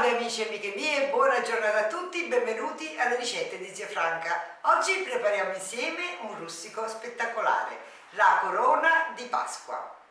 Salve amici e amiche mie, buona giornata a tutti, benvenuti alle ricette di Zia Franca. Oggi prepariamo insieme un rustico spettacolare, la corona di Pasqua.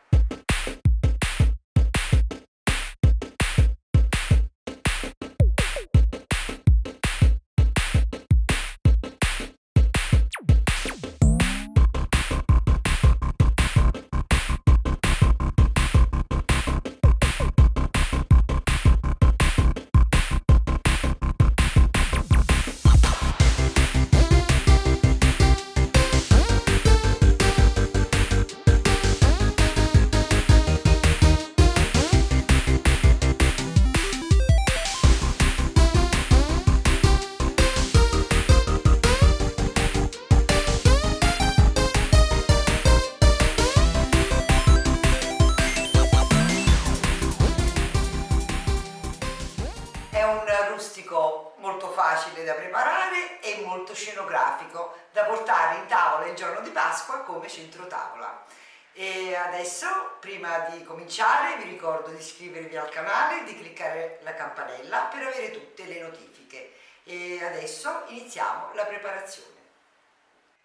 È un rustico molto facile da preparare e molto scenografico da portare in tavola il giorno di Pasqua come centro tavola. E adesso, prima di cominciare, vi ricordo di iscrivervi al canale e di cliccare la campanella per avere tutte le notifiche. E adesso iniziamo la preparazione.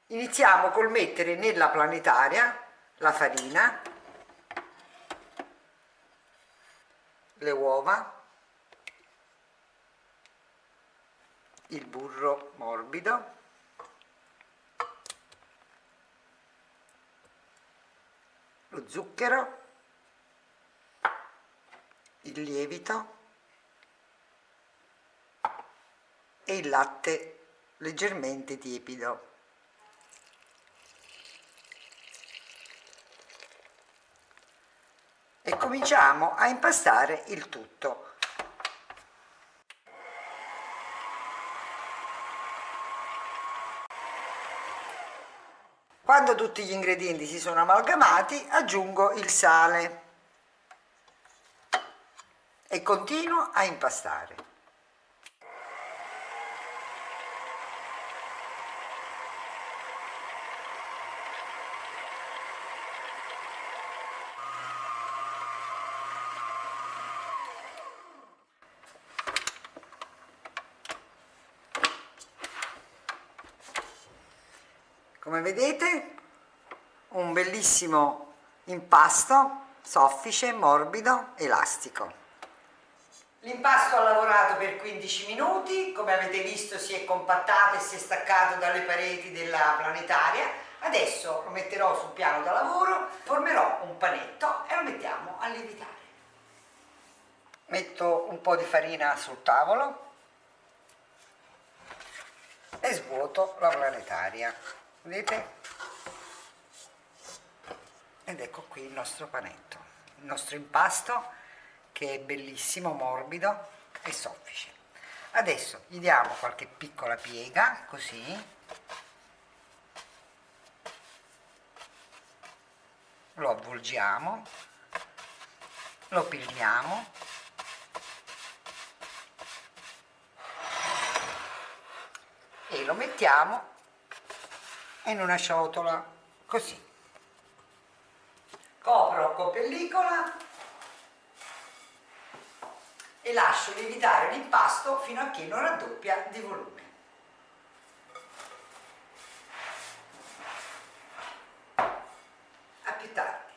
Iniziamo col mettere nella planetaria la farina, le uova, il burro morbido, lo zucchero, il lievito e il latte leggermente tiepido. E cominciamo a impastare il tutto. Quando tutti gli ingredienti si sono amalgamati, aggiungo il sale e continuo a impastare. Come vedete, un bellissimo impasto, soffice, morbido, elastico. L'impasto ha lavorato per 15 minuti, come avete visto si è compattato e si è staccato dalle pareti della planetaria. Adesso lo metterò sul piano da lavoro, formerò un panetto e lo mettiamo a lievitare. Metto un po' di farina sul tavolo e svuoto la planetaria. Vedete? Ed ecco qui il nostro panetto, il nostro impasto che è bellissimo, morbido e soffice. Adesso gli diamo qualche piccola piega, così. Lo avvolgiamo, lo pigliamo e lo mettiamo in una ciotola, così. Copro con pellicola e lascio lievitare l'impasto fino a che non raddoppia di volume. A più tardi.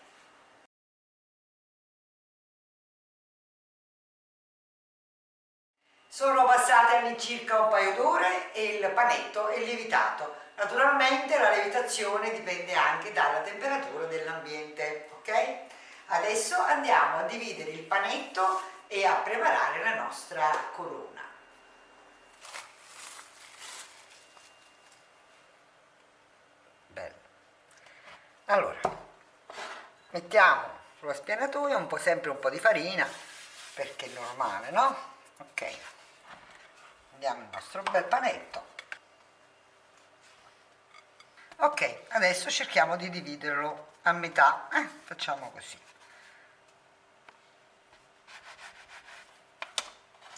Sono passate all'incirca un paio d'ore e il panetto è lievitato. Naturalmente la lievitazione dipende anche dalla temperatura dell'ambiente, ok? Adesso andiamo a dividere il panetto e a preparare la nostra corona. Bello. Allora, mettiamo sulla spianatoia sempre un po' di farina, perché è normale, no? Ok. Andiamo il nostro bel panetto. Ok, adesso cerchiamo di dividerlo a metà, facciamo così.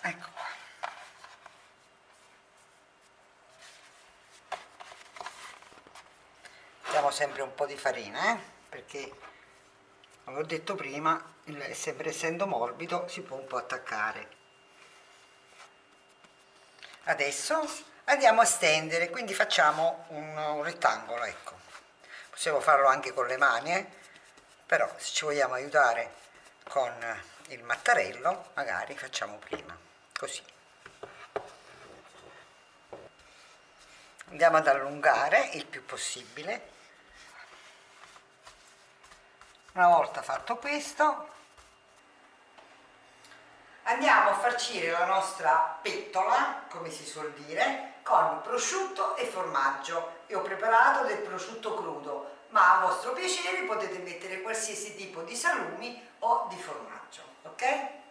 Ecco qua. Mettiamo sempre un po' di farina, perché come ho detto prima, sempre essendo morbido si può un po' attaccare. Adesso andiamo a stendere, quindi facciamo un rettangolo, ecco. Possiamo farlo anche con le mani, però se ci vogliamo aiutare con il mattarello magari facciamo prima, così. Andiamo ad allungare il più possibile. Una volta fatto questo, andiamo a farcire la nostra pettola, come si suol dire, con prosciutto e formaggio. Io ho preparato del prosciutto crudo, ma a vostro piacere potete mettere qualsiasi tipo di salumi o di formaggio, ok?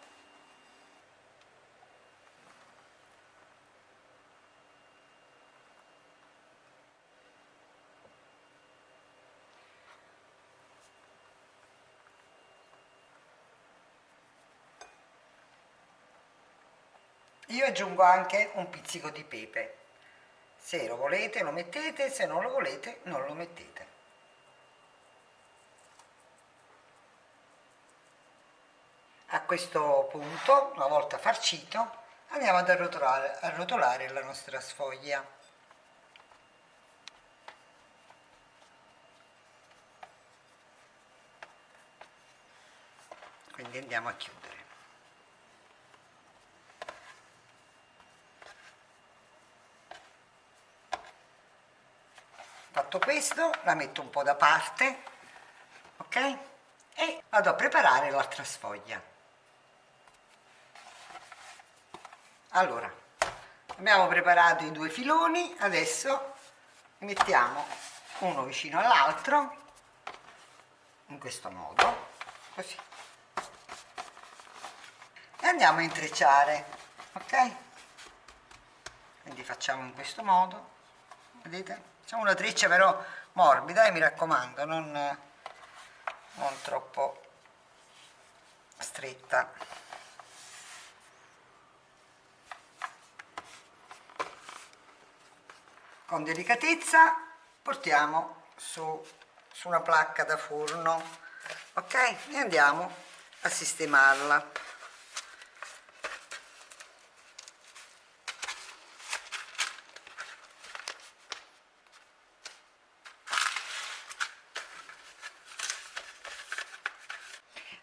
Io aggiungo anche un pizzico di pepe. Se lo volete lo mettete, se non lo volete non lo mettete. A questo punto, una volta farcito, andiamo ad arrotolare la nostra sfoglia. Quindi andiamo a chiudere. Fatto questo, la metto un po' da parte, ok? E vado a preparare l'altra sfoglia. Allora, abbiamo preparato i due filoni, adesso li mettiamo uno vicino all'altro, in questo modo, così. E andiamo a intrecciare, ok? Quindi facciamo in questo modo, vedete? Facciamo una treccia però morbida, mi raccomando, non troppo stretta. Con delicatezza portiamo su una placca da forno, ok? E andiamo a sistemarla.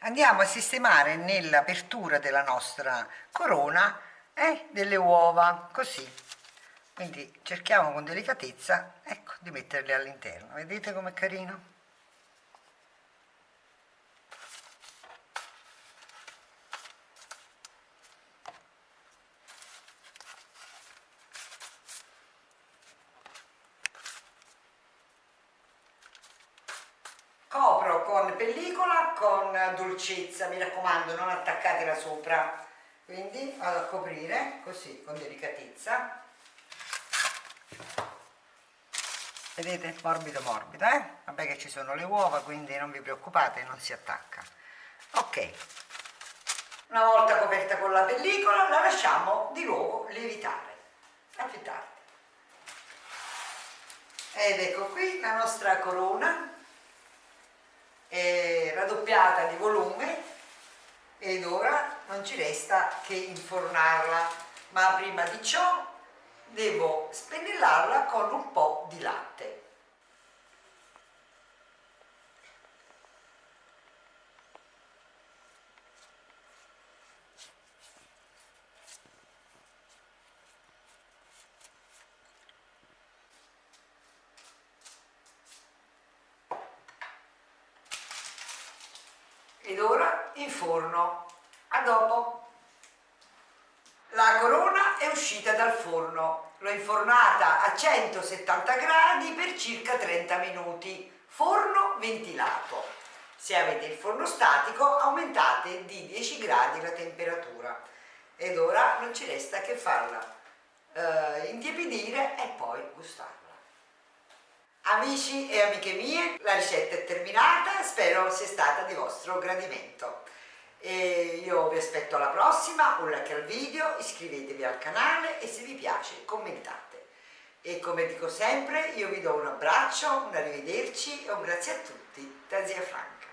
Andiamo a sistemare nell'apertura della nostra corona delle uova, così. Quindi cerchiamo con delicatezza, ecco, di metterle all'interno. Vedete com'è carino? Copro con pellicola, con dolcezza, mi raccomando, non attaccatela sopra. Quindi vado a coprire così, con delicatezza. Vedete? Morbido morbido, Vabbè che ci sono le uova, quindi non vi preoccupate, non si attacca. Ok. Una volta coperta con la pellicola, la lasciamo di nuovo lievitare. A più tardi. Ed ecco qui la nostra corona è raddoppiata di volume ed ora non ci resta che infornarla, ma prima di ciò devo spennellarla con un po' di latte. Ed ora inforno. A dopo. La corona è uscita dal forno, l'ho infornata a 170 gradi per circa 30 minuti, forno ventilato. Se avete il forno statico aumentate di 10 gradi la temperatura. Ed ora non ci resta che farla intiepidire e poi gustarla. Amici e amiche mie, la ricetta è terminata, spero sia stata di vostro gradimento. E io vi aspetto alla prossima, un like al video, iscrivetevi al canale e se vi piace commentate. E come dico sempre, io vi do un abbraccio, un arrivederci e un grazie a tutti da Zia Franca.